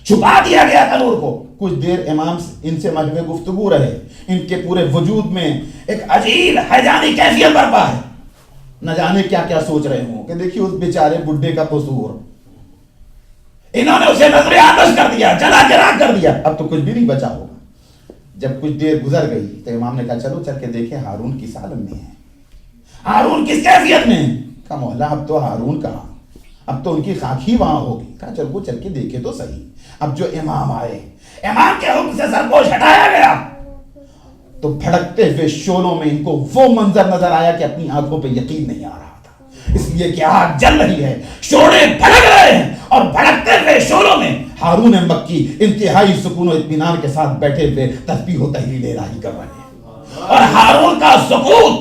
چھپا دیا گیا تھا نور کو. کچھ دیر امام ان سے مجمع گفتگو رہے. ان کے پورے وجود میں ایک عجیب حیرانی کیفیت برپا ہے. نہ جانے کیا کیا سوچ رہے ہوں کہ دیکھیے اس بیچارے بڈھے کا قصور, انہوں نے اسے نظر آتش کر دیا, جلا چراغ کر دیا, اب تو کچھ بھی نہیں بچا ہوگا. جب کچھ دیر گزر گئی تو امام نے کہا چلو چل کے دیکھیں ہارون کس حالت میں ہے, ہارون کس کیفیت میں ہے. کہا مولا اب تو ہارون کہاں, اب تو ان کی خاک ہی وہاں ہوگی. کہا چل وہ چل کے دیکھے تو صحیح. اب جو امام آئے, امام کے حکم سے سرپوش ہٹایا گیا تو بھڑکتے ہوئے شعلوں میں ان کو وہ منظر نظر آیا کہ اپنی آنکھوں پہ یقین نہیں آ رہا تھا, اس لیے کہ آگ جل رہی ہے, شعلے بھڑک رہے ہیں, اور بھڑکتے ہوئے شعلوں میں ہارون مکی انتہائی سکون و اطمینان کے ساتھ بیٹھے ہوئے تسبیح و تحلیل الہی کر رہے ہیں. اور ہارون کا سکون,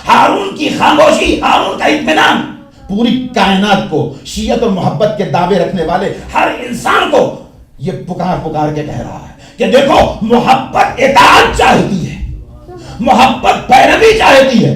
ہارون کی خاموشی, ہارون کا اطمینان پوری کائنات کو, شیعت اور محبت کے دعوے رکھنے والے ہر انسان کو یہ پکار کے کہہ رہا ہے کہ دیکھو محبت اطاعت چاہتی ہے, محبت پیروی چاہتی ہے,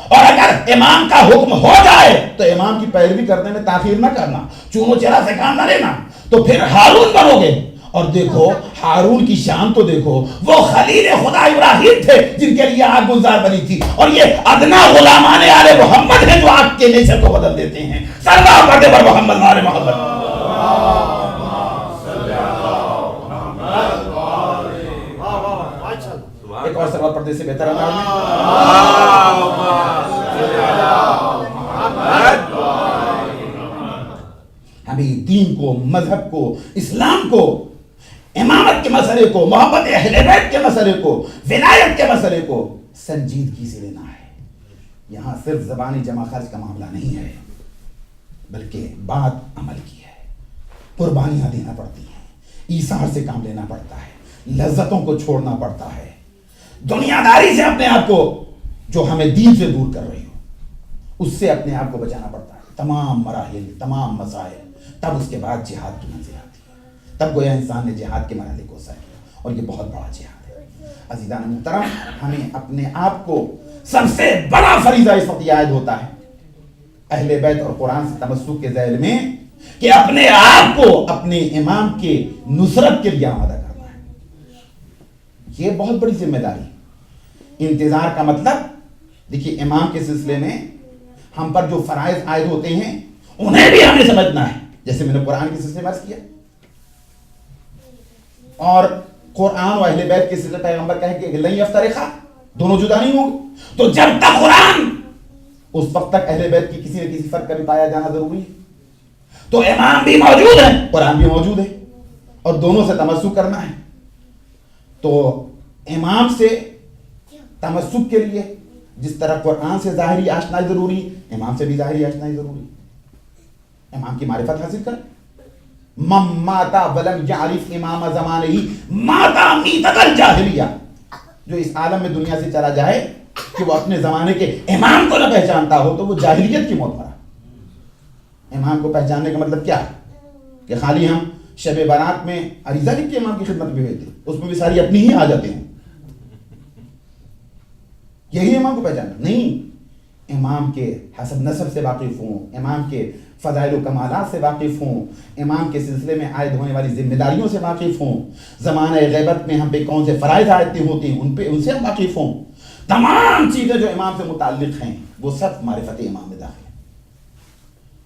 اور اگر امام کا حکم ہو جائے تو امام کی پیروی کرنے میں تاخیر نہ کرنا, چونو چرا سے کام نہ لینا, تو پھر ہارون بنو گے. اور دیکھو ہارون کی شان تو دیکھو, وہ خلیل خدا ابراہیم تھے جن کے لیے آگ گلزار بنی تھی, اور یہ ادنا غلامان آل محمد ہیں جو آگ کے نیچر کو بدل دیتے ہیں. سلام پڑھتے پر محمد آل محمد. ایک اور سلوات پڑھتے سے بہتر انداز ہمیں دین کو, مذہب کو, اسلام کو, امامت کے مسئلے کو, محبت اہل بیت کے مسئلے کو, ولایت کے مسئلے کو سنجیدگی سے لینا ہے. یہاں صرف زبانی جمع خرچ کا معاملہ نہیں ہے, بلکہ بات عمل کی ہے. قربانیاں دینا پڑتی ہیں, ایثار سے کام لینا پڑتا ہے, لذتوں کو چھوڑنا پڑتا ہے, دنیا داری سے اپنے آپ کو جو ہمیں دین سے دور کر رہی ہو اس سے اپنے آپ کو بچانا پڑتا ہے. تمام مراحل, تمام مسائل, تب اس کے بعد جہاد کی منزل آتی ہے. تب گویا انسان نے جہاد کے مرحلے کو سر کیا, اور یہ بہت بڑا جہاد ہے. عزیزان محترم, ہمیں اپنے آپ کو, سب سے بڑا فریضہ اس وقت عائد ہوتا ہے اہل بیت اور قرآن سے تمسک کے ذیل میں کہ اپنے آپ کو اپنے امام کے نصرت کے لیے آمادہ کرنا ہے. یہ بہت بڑی ذمہ داری. انتظار کا مطلب دیکھیے, امام کے سلسلے میں ہم پر جو فرائض عائد ہوتے ہیں انہیں بھی ہمیں سمجھنا ہے, جیسے میں نے قرآن کے سلسلے میں عرض کیا, اور قرآن و اہل بیت کے سلسلے پیغمبر کہے کہ لن یفترقا, دونوں جدا نہیں ہوں گے. تو جب تک قرآن, اس وقت تک اہل بیت کی کسی نہ کسی فرق کا بھی پایا جانا ضروری ہے. تو امام بھی موجود ہے, قرآن بھی موجود ہے, اور دونوں سے تمسک کرنا ہے. تو امام سے تمسک کے لیے جس طرح قرآن سے ظاہری آشنائی ضروری, امام سے بھی ظاہری آشنائی ضروری. امام کی معرفت حاصل کریں. من ماتا ولم یعرف امام زمانہ ماتا میتۃ الجاہلیہ, جو اس عالم میں دنیا سے چلا جائے کہ وہ اپنے زمانے کے امام کو نہ پہچانتا ہو تو وہ جاہلیت کی موت مرا. امام کو پہچاننے کا مطلب کیا کہ خالی ہم شب برات میں عریضہ لکھ کے امام کی خدمت میں ہوئے تھے, اس میں بھی ساری اپنی ہی حاجتیں ہیں, یہی امام کو پہچاننا نہیں. امام کے حسب نسب سے واقف ہوں, امام کے فضائل و کمالات سے واقف ہوں, امام کے سلسلے میں عائد ہونے والی ذمہ داریوں سے واقف ہوں, زمانہ غیبت میں ہم پہ کون سے فرائض عائد ہوتے ہیں ان سے ہم واقف ہوں. تمام چیزیں جو امام سے متعلق ہیں وہ سب معرفت امام میں داخل ہیں.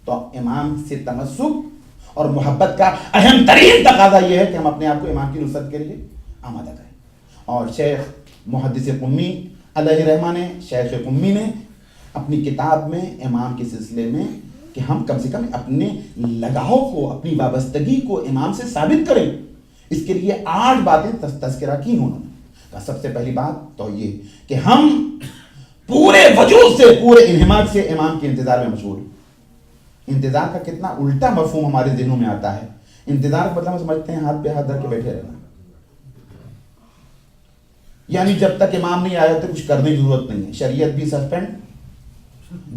تو امام سے تمسک اور محبت کا اہم ترین تقاضا یہ ہے کہ ہم اپنے آپ کو امام کی نصرت کے لیے آمادہ کریں. اور شیخ محدث قمی علیہ رحمہ نے, شیخ قمی نے اپنی کتاب میں امام کے سلسلے میں کہ ہم کم سے کم اپنے لگاؤ کو, اپنی وابستگی کو امام سے ثابت کریں, اس کے لیے 8 باتیں تذکرہ کی انہوں نے. سب سے پہلی بات تو یہ کہ ہم پورے وجود سے, پورے انہماک سے امام کے انتظار میں مشغول. انتظار کا کتنا الٹا مفہوم ہمارے ذہنوں میں آتا ہے. انتظار کا مطلب ہم سمجھتے ہیں ہاتھ پہ ہاتھ دھر کے بیٹھے رہنا, یعنی جب تک امام نہیں آیا تو کچھ کرنے کی ضرورت نہیں ہے. شریعت بھی سسپینڈ,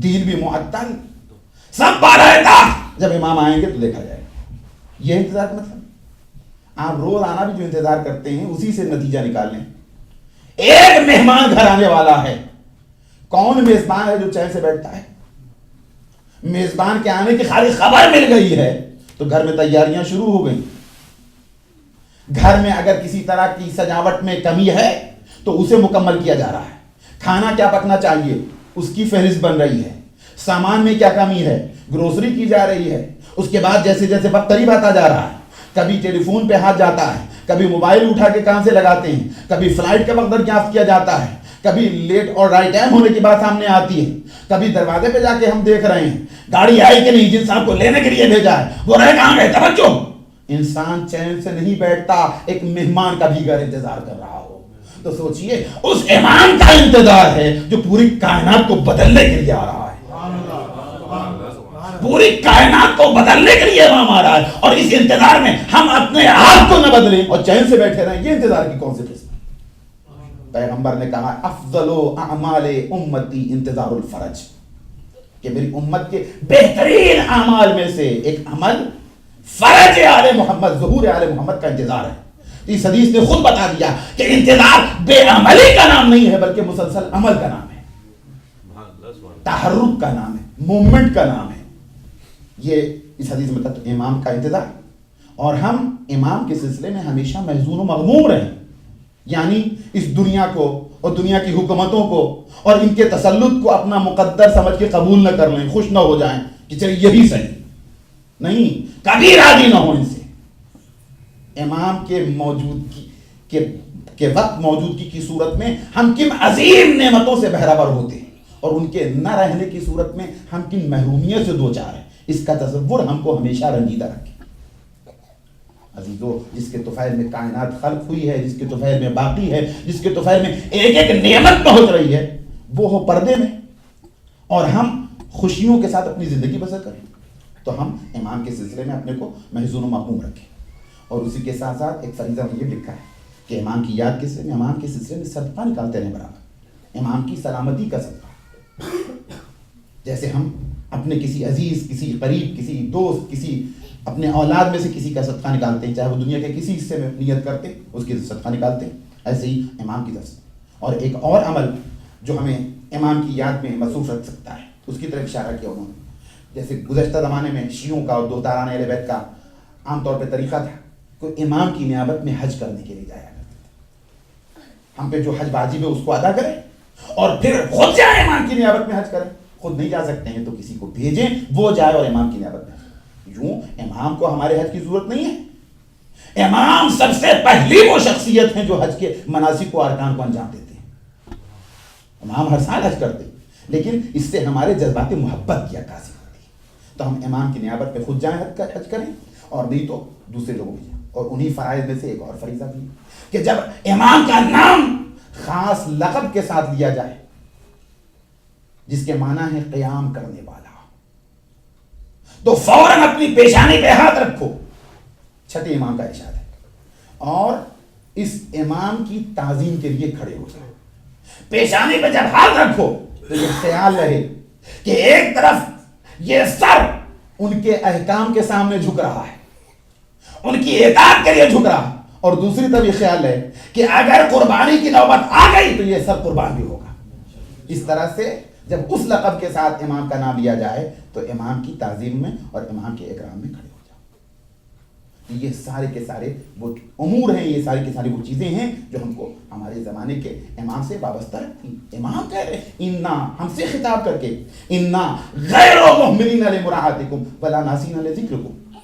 دین بھی معطل, سب بالا, جب امام آئیں گے تو دیکھا جائے گا. یہ انتظار کا مطلب. آپ روزانہ بھی جو انتظار کرتے ہیں اسی سے نتیجہ نکال لیں. ایک مہمان گھر آنے والا ہے, کون میزبان ہے جو چین سے بیٹھتا ہے؟ میزبان کے آنے کی خالی خبر مل گئی ہے تو گھر میں تیاریاں شروع ہو گئی. گھر میں اگر کسی طرح کی سجاوٹ میں کمی ہے تو اسے مکمل کیا جا رہا ہے. کھانا کیا پکنا چاہیے اس کی فہرست بن رہی ہے. سامان میں کیا کمی ہے گروسری کی جا رہی ہے. اس کے بعد جیسے جیسے وقت قریب آتا جا رہا ہے, کبھی ٹیلی فون پہ ہاتھ جاتا ہے, کبھی موبائل اٹھا کے کان سے لگاتے ہیں, کبھی فلائٹ کا وقت دریافت کیا جاتا ہے, کبھی لیٹ اور رائٹ ٹائم ہونے کی بات سامنے آتی ہے, کبھی دروازے پہ جا کے ہم دیکھ رہے ہیں گاڑی آئی کہ نہیں, جن صاحب کو لینے کے لیے بھیجا ہے وہ رہ کہاں گئے, توجہ. انسان چین سے نہیں بیٹھتا ایک مہمان کا بھی گھر انتظار کر رہا ہو. تو سوچئے اس امام کا انتظار ہے جو پوری کائنات کو بدلنے کے لیے آ رہا ہے. پوری کائنات کو بدلنے کے لیے امام آ رہا ہے, اور اس انتظار میں ہم اپنے آپ کو نہ بدلیں اور چین سے بیٹھے رہیں. یہ انتظار کی کون سی قسم؟ پیغمبر نے کہا افضل اعمال امتی انتظار الفرج, کہ میری امت کے بہترین اعمال میں سے ایک عمل فرج آل محمد, ظہور آل محمد کا انتظار ہے. اس حدیث نے خود بتا دیا کہ انتظار بے عملی کا نام نہیں ہے بلکہ مسلسل عمل کا نام ہے, تحرک کا نام ہے, مومنٹ کا نام ہے. یہ اس حدیث میں تک امام کا انتظار. اور ہم امام کے سلسلے میں ہمیشہ محزون و مغموم رہیں, یعنی اس دنیا کو اور دنیا کی حکومتوں کو اور ان کے تسلط کو اپنا مقدر سمجھ کے قبول نہ کر لیں, خوش نہ ہو جائیں کہ چلیے یہی صحیح نہیں, کبھی راضی نہ ہو ان سے. امام کے موجودگی کے وقت موجودگی کی صورت میں ہم کن عظیم نعمتوں سے بہرہ ہوتے ہیں, اور ان کے نہ رہنے کی صورت میں ہم کن محرومیت سے دوچار ہیں. اس کا تصور ہم کو ہمیشہ رنجیدہ رکھے. عزیزو, جس کے طفیل میں کائنات خلق ہوئی ہے, جس کے طفیل میں باقی ہے, جس کے طفیل میں ایک ایک نعمت پہنچ رہی ہے, وہ ہو پردے میں, اور ہم خوشیوں کے ساتھ اپنی زندگی بسر کریں. تو ہم امام کے سلسلے میں اپنے کو محزون و مغموم رکھیں. اور اسی کے ساتھ ساتھ ایک فریضہ میں یہ لکھا ہے کہ امام کی یاد کے سلسلے میں, امام کے سلسلے میں صدقہ نکالتے رہیں برابر, امام کی سلامتی کا صدقہ. جیسے ہم اپنے کسی عزیز, کسی قریب, کسی دوست, کسی اپنے اولاد میں سے کسی کا صدقہ نکالتے ہیں, چاہے وہ دنیا کے کسی حصے میں نیت کرتے اس کے صدقہ نکالتے ہیں, ایسے ہی امام کی طرف سے. اور ایک اور عمل جو ہمیں امام کی یاد میں مصروف رکھ سکتا ہے, اس کی طرف اشارہ کیا انہوں نے. جیسے گزشتہ زمانے میں شیعوں کا اور دوستداران اہل بیت کا عام طور پہ طریقہ تھا کہ امام کی نیابت میں حج کرنے کے لیے جایا کرتے تھے. ہم پہ جو حج واجب ہے اس کو ادا کریں اور پھر خود جائیں امام کی نیابت میں حج کریں. خود نہیں جا سکتے ہیں تو کسی کو بھیجیں, وہ جائے اور امام کی نیابت میں. یوں امام کو ہمارے حج کی ضرورت نہیں ہے. امام سب سے پہلی وہ شخصیت ہیں جو حج کے مناسک و ارکان کو انجام دیتے ہیں. امام ہر سال حج کرتے ہیں, لیکن اس سے ہمارے جذبات محبت کی عکاسی ہوتی ہے. تو ہم امام کی نیابت پہ خود جائیں حج کریں, اور نہیں تو دوسرے لوگوں بھی جائیں. اور انہی فرائض میں سے ایک اور فریضہ بھی کہ جب امام کا نام خاص لقب کے ساتھ لیا جائے جس کے معنی ہے قیام کرنے والا, تو فوراً اپنی پیشانی پہ ہاتھ رکھو. چھٹے امام کا ارشاد ہے, اور اس امام کی تعظیم کے لیے کھڑے ہو جائے. پیشانی پہ جب ہاتھ رکھو تو یہ خیال رہے کہ ایک طرف یہ سر ان کے احکام کے سامنے جھک رہا ہے, ان کی اطاعت کے لیے جھک رہا ہے, اور دوسری طرف یہ خیال رہے کہ اگر قربانی کی نوبت آ گئی تو یہ سر قربان بھی ہوگا. اس طرح سے جب اس لقب کے ساتھ امام کا نام لیا جائے تو امام کی تعظیم میں اور امام کے اکرام میں کھڑے ہو جاؤ. یہ سارے کے سارے وہ امور ہیں, یہ ساری کی ساری وہ چیزیں ہیں جو ہم کو ہمارے زمانے کے امام سے وابستہ رکھتی. امام کہہ رہے انا, ہم سے خطاب کر کے, انا غیر محملین لمراعاتکم ولا ناسین لذکرکم.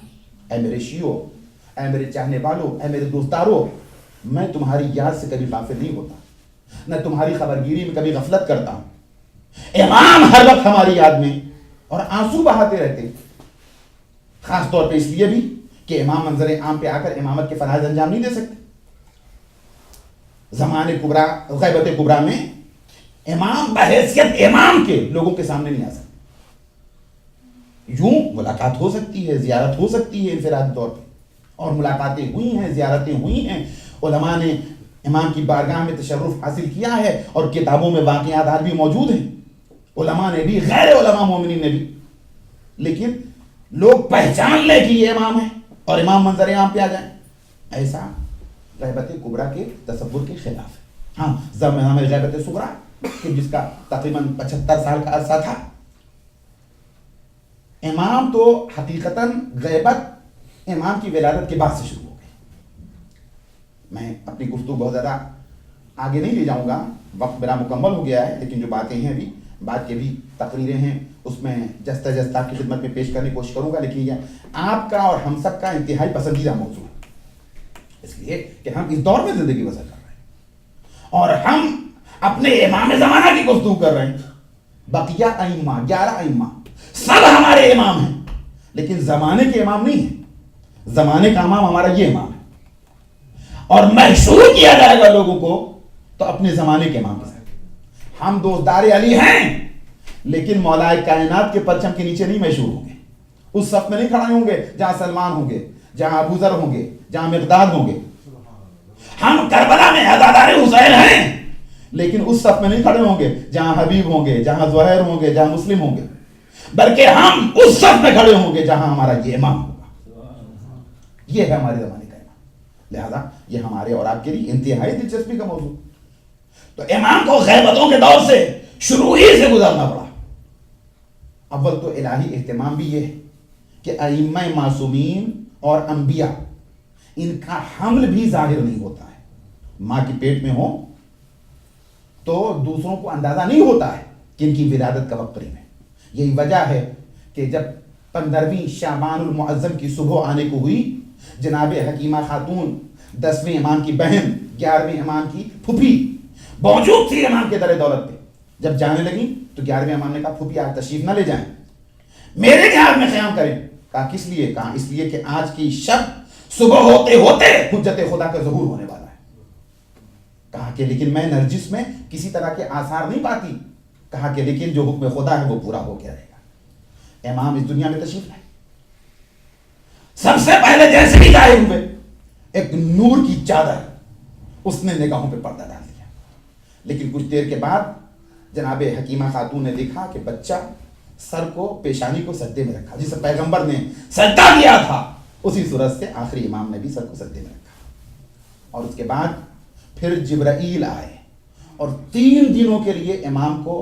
اے میرے شیعو, اے میرے چاہنے والوں, اے میرے دوستاروں, میں تمہاری یاد سے کبھی غافل نہیں ہوتا, نہ تمہاری خبرگیری میں کبھی غفلت کرتا ہوں. امام ہر وقت ہماری یاد میں اور آنسو بہاتے رہتے, خاص طور پہ اس لیے بھی کہ امام منظر عام پہ آ کر امامت کے فرائض انجام نہیں دے سکتے. زمان کبرا, غیبت کبرا میں امام بحیثیت امام کے لوگوں کے سامنے نہیں آ سکتے. یوں ملاقات ہو سکتی ہے, زیارت ہو سکتی ہے انفرادی طور پہ, اور ملاقاتیں ہوئی ہیں, زیارتیں ہوئی ہیں, علماء نے امام کی بارگاہ میں تشرف حاصل کیا ہے, اور کتابوں میں واقعات بھی موجود ہیں, علماء نے بھی, غیر علماء مومنین نے بھی. لیکن لوگ پہچان لے کہ یہ امام ہے اور امام منظر عام پہ آ جائیں, ایسا غیبت کبرا کے تصور کے خلاف ہے. ہاں, زمانہ میں غیبت صغرا جس کا تقریباً 75 سال کا عرصہ تھا, امام تو حقیقتاً غیبت امام کی ولادت کے بعد سے شروع ہو گئی. میں اپنی گفتگو بہت زیادہ آگے نہیں لے جاؤں گا، وقت میرا مکمل ہو گیا ہے، لیکن جو باتیں ہیں ابھی بعد کے بھی تقریریں ہیں اس میں جستہ جستہ کی خدمت میں پیش کرنے کی کوشش کروں گا، لیکن یہ آپ کا اور ہم سب کا انتہائی پسندیدہ موضوع ہے، اس لیے کہ ہم اس دور میں زندگی بسر کر رہے ہیں اور ہم اپنے امام زمانہ کی گفتگو کر رہے ہیں. بقیہ ائمہ 11 ائمہ سب ہمارے امام ہیں، لیکن زمانے کے امام نہیں ہیں. زمانے کا امام ہمارا یہ امام ہے، اور محشور کیا جائے گا لوگوں کو تو اپنے زمانے کے امام کے ساتھ. ہم دوستدار علی ہیں، لیکن مولا کائنات کے پرچم کے نیچے نہیں محشور ہوں گے. اس صف میں نہیں کھڑے ہوں گے جہاں سلمان ہوں گے، جہاں ابو ذر ہوں گے، جہاں مقداد ہوں گے. ہم کربلا میں عزادار حسین ہیں، لیکن اس صف میں نہیں کھڑے ہوں گے جہاں حبیب ہوں گے، جہاں زہیر ہوں گے، جہاں مسلم ہوں گے، بلکہ ہم اس صف میں کھڑے ہوں گے جہاں ہمارا یہ امام ہوگا. یہ ہے ہمارے زمانے کا امام. لہذا یہ ہمارے اور آپ کے لیے انتہائی دلچسپی کا موضوع. تو امام کو غیبتوں کے دور سے شروع ہی سے گزرنا پڑا. اول تو الہی اہتمام بھی یہ ہے کہ ائمہ معصومین اور انبیاء ان کا حمل بھی ظاہر نہیں ہوتا ہے. ماں کے پیٹ میں ہو تو دوسروں کو اندازہ نہیں ہوتا ہے کہ ان کی ولادت کا وقت قریب ہے. یہی وجہ ہے کہ جب 15ویں شعبان المعظم کی صبح آنے کو ہوئی، جناب حکیمہ خاتون 10ویں امام کی بہن 11ویں امام کی پھوپھی موجود تھی امام کے در دولت پہ. جب جانے لگی تو 11ویں امام نے کہا پھوپھی آج تشریف نہ لے جائیں، میرے گھر میں قیام کریں. کہا کس لیے؟ کہا اس لیے کہ آج کی شب صبح ہوتے ہوتے حجت خدا کا ظہور ہونے والا ہے. کہا کہ لیکن میں نرجس میں کسی طرح کے آثار نہیں پاتی. کہا کہ لیکن جو حکم خدا ہے وہ پورا ہو کے رہے گا. امام اس دنیا میں تشریف لائے، سب سے پہلے جیسے ہی ظاہر ہوئے ایک نور کی چادر اس نے نگاہوں پہ پردہ ڈال دیا. لیکن کچھ دیر کے بعد جناب حکیمہ خاتون نے دیکھا کہ بچہ سر کو پیشانی کو سجدے میں رکھا. جسے پیغمبر نے سجدہ کیا تھا اسی صورت سے آخری امام نے بھی سر کو سجدے میں رکھا. اور اس کے بعد پھر جبرائیل آئے اور 3 دنوں کے لیے امام کو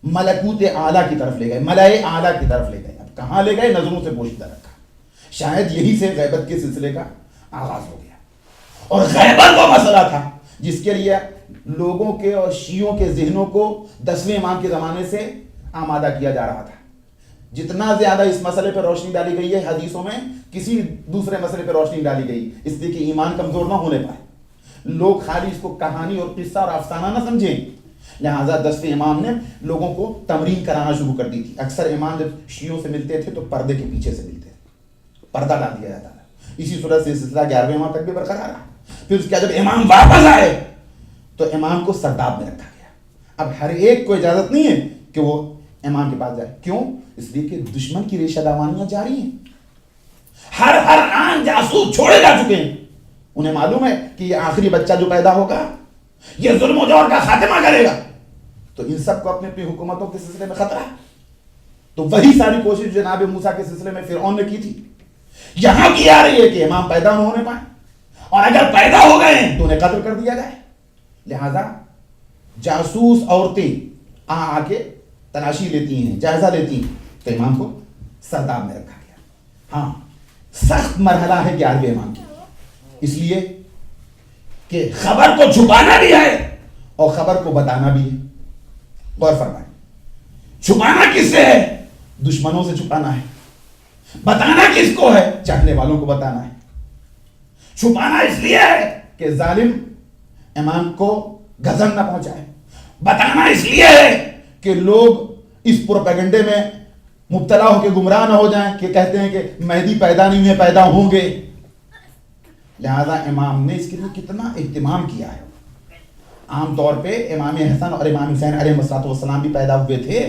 ملکوت اعلیٰ کی طرف لے گئے، ملائے اعلیٰ کی طرف لے گئے. اب کہاں لے گئے؟ نظروں سے پوشیدہ رکھا. شاید یہی سے غیبت کے سلسلے کا آغاز ہو گیا. اور غیبت وہ مسئلہ تھا جس کے لیے لوگوں کے اور شیعوں کے ذہنوں کو 10ویں امام کے زمانے سے آمادہ کیا جا رہا تھا. جتنا زیادہ اس مسئلے پر روشنی ڈالی گئی ہے حدیثوں میں کسی دوسرے مسئلے پر روشنی ڈالی گئی، اس لیے کہ ایمان کمزور نہ ہونے پائے، لوگ خالی اس کو کہانی اور قصہ اور افسانہ نہ سمجھیں. لہٰذا 10ویں امام نے لوگوں کو تمرین کرانا شروع کر دی تھی. اکثر امام جب شیعوں سے ملتے تھے تو پردے کے پیچھے سے ملتے تھے، پردہ ڈال دیا جاتا تھا. اسی صورت سے سلسلہ 11ویں امام تک بھی برقرار رہا. پھر اس کے بعد جب امام واپس آئے تو امام کو سرداب میں رکھا گیا. اب ہر ایک کو اجازت نہیں ہے کہ وہ امام کے پاس جائے. کیوں؟ اس لیے کہ دشمن کی ریشہ دامانیاں جاری ہیں. ہر آن جاسوس چھوڑے جا چکے ہیں. انہیں معلوم ہے کہ یہ آخری بچہ جو پیدا ہوگا یہ ظلم و جور کا خاتمہ کرے گا. تو ان سب کو اپنی حکومتوں کے سلسلے میں خطرہ ہے. تو وہی ساری کوشش جناب موسیٰ کے سلسلے میں فرعون نے کی تھی یہاں کی آ رہی ہے کہ امام پیدا نہ ہونے پائے، اور اگر پیدا ہو گئے تو انہیں قتل کر دیا جائے. لہذا جاسوس عورتیں آ کے تلاشی لیتی ہیں، جائزہ لیتی ہیں. تو امام کو سرداب میں رکھا گیا. ہاں سخت مرحلہ ہے 11ویں امام کی، اس لیے کہ خبر کو چھپانا بھی ہے اور خبر کو بتانا بھی ہے. غور فرمائیں، چھپانا کس سے ہے؟ دشمنوں سے چھپانا ہے. بتانا کس کو ہے؟ چاہنے والوں کو بتانا ہے. چھپانا اس لیے ہے کہ ظالم امام کو غضب نہ پہنچائے. بتانا اس لیے ہے کہ لوگ اس پروپیگنڈے میں مبتلا ہو کے گمراہ نہ ہو جائیں کہ کہتے ہیں کہ مہدی پیدا نہیں ہوئے، پیدا ہوں گے. لہذا امام نے اس کے لیے کتنا اہتمام کیا ہے. عام طور پہ امام حسن اور امام حسین علیہ السلام بھی پیدا ہوئے تھے.